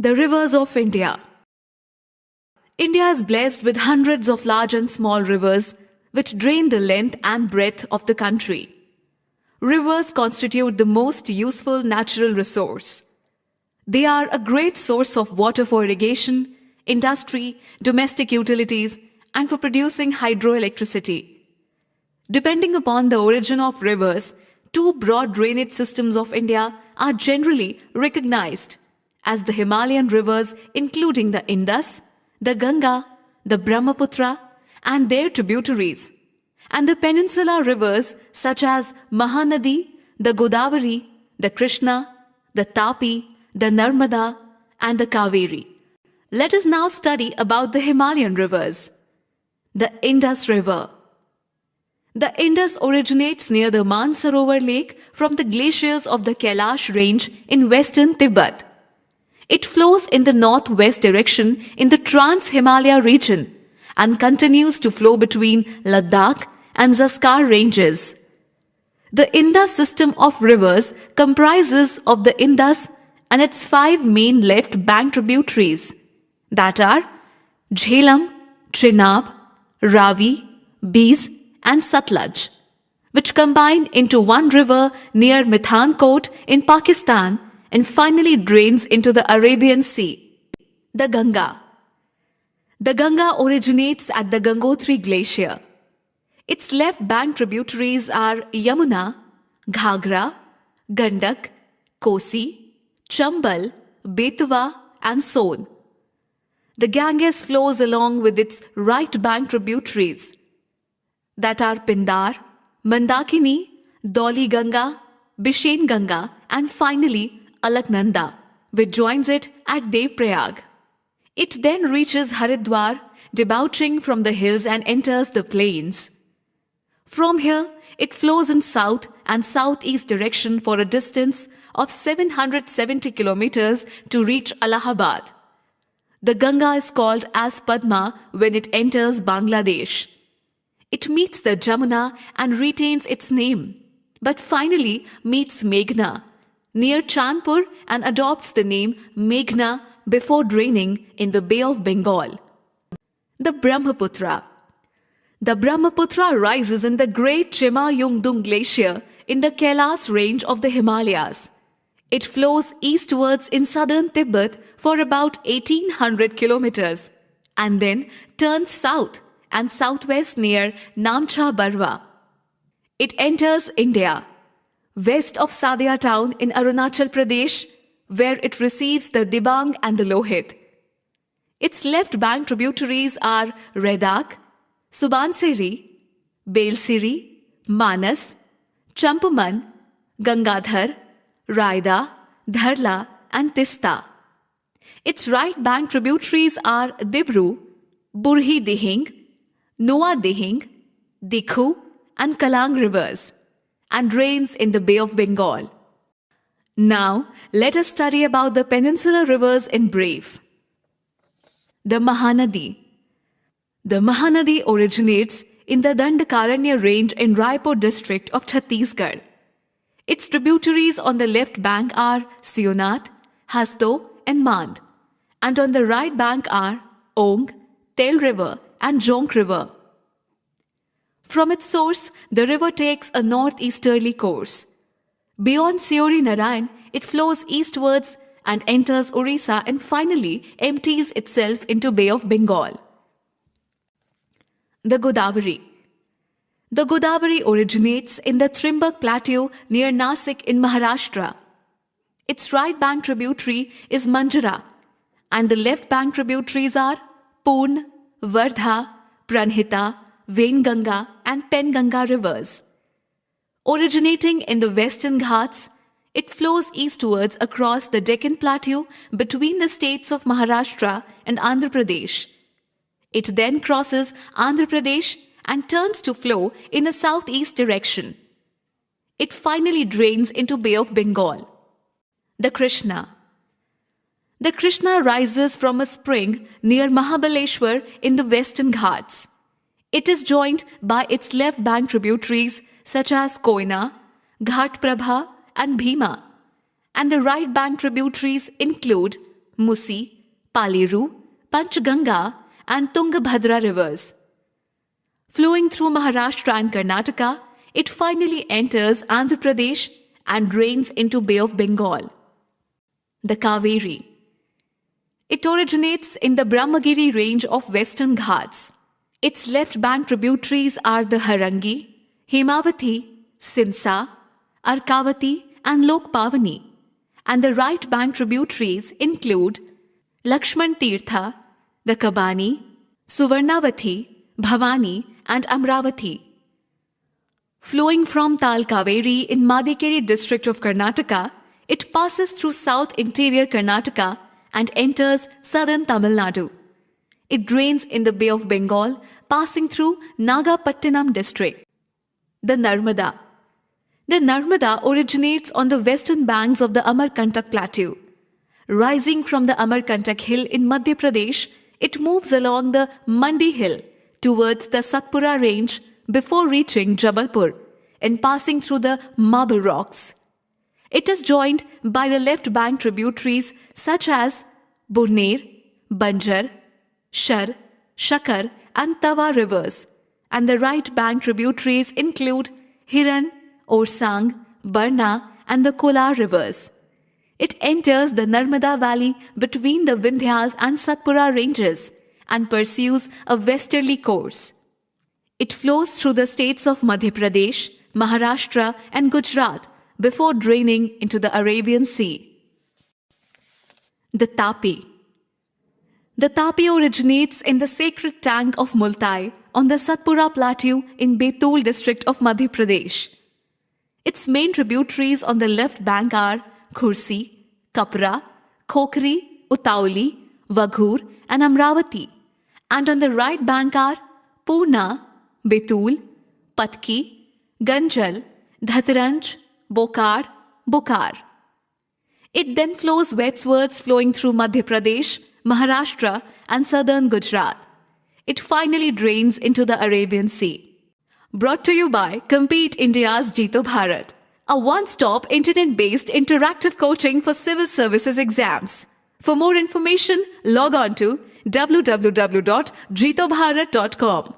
The rivers of India. India is blessed with hundreds of large and small rivers which drain the length and breadth of the country. Rivers constitute the most useful natural resource. They are a great source of water for irrigation, industry, domestic utilities, and for producing hydroelectricity. Depending upon the origin of rivers, two broad drainage systems of India are generally recognized as the Himalayan rivers, including the Indus, the Ganga, the Brahmaputra, and their tributaries, and the peninsular rivers such as Mahanadi, the Godavari, the Krishna, the Tapi, the Narmada, and the Kaveri. Let us now study about the Himalayan rivers. The Indus River. The Indus originates near the Mansarovar Lake from the glaciers of the Kailash range in western Tibet. It flows in the northwest direction in the Trans-Himalaya region and continues to flow between Ladakh and Zanskar ranges. The Indus system of rivers comprises of the Indus and its five main left bank tributaries, that are Jhelum, Chenab, Ravi, Beas, and Satluj, which combine into one river near Mithankot in Pakistan and finally drains into the Arabian Sea. The Ganga. The Ganga originates at the Gangotri Glacier. Its left bank tributaries are Yamuna, Ghagra, Gandak, Kosi, Chambal, Betwa, and Son. The Ganges flows along with its right bank tributaries, that are Pindar, Mandakini, Dhauli Ganga, Bishen Ganga, and finally Alaknanda, which joins it at Devprayag. It then reaches Haridwar, debouching from the hills and enters the plains. From here, it flows in south and southeast direction for a distance of 770 kilometers to reach Allahabad. The Ganga is called as Padma when it enters Bangladesh. It meets the Jamuna and retains its name, but finally meets Meghna near Chandpur and adopts the name Meghna before draining in the Bay of Bengal. The Brahmaputra. The Brahmaputra rises in the great Chema Yungdung Glacier in the Kailas range of the Himalayas. It flows eastwards in southern Tibet for about 1800 kilometers and then turns south and southwest near Namcha Barwa. It enters India, west of Sadia town in Arunachal Pradesh, where it receives the Dibang and the Lohit. Its left bank tributaries are Redak, Subansiri, Belsiri, Manas, Champaman, Gangadhar, Raida, Dharla, and Tista. Its right bank tributaries are Dibru, Burhi Dihing, Noa Dihing, Dikhu, and Kalang rivers, and drains in the Bay of Bengal. Now, let us study about the peninsular rivers in brief. The Mahanadi. The Mahanadi originates in the Dandakaranya range in Raipur district of Chhattisgarh. Its tributaries on the left bank are Sionat, Hasto, and Mand, and on the right bank are Ong, Tel River, and Jonk River. From its source, the river takes a northeasterly course. Beyond Seori Narayan, it flows eastwards and enters Orissa and finally empties itself into Bay of Bengal. The Godavari. The Godavari originates in the Trimbak Plateau near Nasik in Maharashtra. Its right bank tributary is Manjara, and the left bank tributaries are Purn, Vardha, Pranhita, Vainganga, and Penganga rivers. Originating in the Western Ghats, it flows eastwards across the Deccan Plateau between the states of Maharashtra and Andhra Pradesh. It then crosses Andhra Pradesh and turns to flow in a southeast direction. It finally drains into Bay of Bengal. The Krishna. The Krishna rises from a spring near Mahabaleshwar in the Western Ghats. It is joined by its left bank tributaries such as Koyna, Ghat Prabha, and Bhima, and the right bank tributaries include Musi, Paliru, Panchganga, and Tungabhadra rivers. Flowing through Maharashtra and Karnataka, it finally enters Andhra Pradesh and drains into Bay of Bengal. The Kaveri. It originates in the Brahmagiri range of Western Ghats. Its left bank tributaries are the Harangi, Hemavati, Simsa, Arkavati, and Lokpavani, and the right bank tributaries include Lakshman Tirtha, the Kabani, Suvarnavati, Bhavani, and Amravati. Flowing from Tal Kaveri in Madikeri district of Karnataka, it passes through south interior Karnataka and enters southern Tamil Nadu. It drains in the Bay of Bengal, passing through Nagapattinam district. The Narmada. The Narmada originates on the western banks of the Amarkantak Plateau. Rising from the Amarkantak hill in Madhya Pradesh, it moves along the Mandi hill towards the Satpura range before reaching Jabalpur and passing through the Marble Rocks. It is joined by the left bank tributaries such as Burner, Banjar, Shar, Shakar, and Tawa rivers, and the right bank tributaries include Hiran, Orsang, Barna, and the Kolar rivers. It enters the Narmada Valley between the Vindhyas and Satpura ranges and pursues a westerly course. It flows through the states of Madhya Pradesh, Maharashtra, and Gujarat before draining into the Arabian Sea. The Tapi. The Tapi originates in the sacred tank of Multai on the Satpura Plateau in Betul district of Madhya Pradesh. Its main tributaries on the left bank are Khursi, Kapra, Khokri, Utauli, Vaghur, and Amravati, and on the right bank are Purna, Betul, Patki, Ganjal, Dhataranj, Bokar, Bokar. It then flows westwards flowing through Madhya Pradesh, Maharashtra, and southern Gujarat. It finally drains into the Arabian Sea. Brought to you by Compete India's Jeeto Bharat, a one-stop internet-based interactive coaching for civil services exams. For more information, log on to www.jeetobharat.com.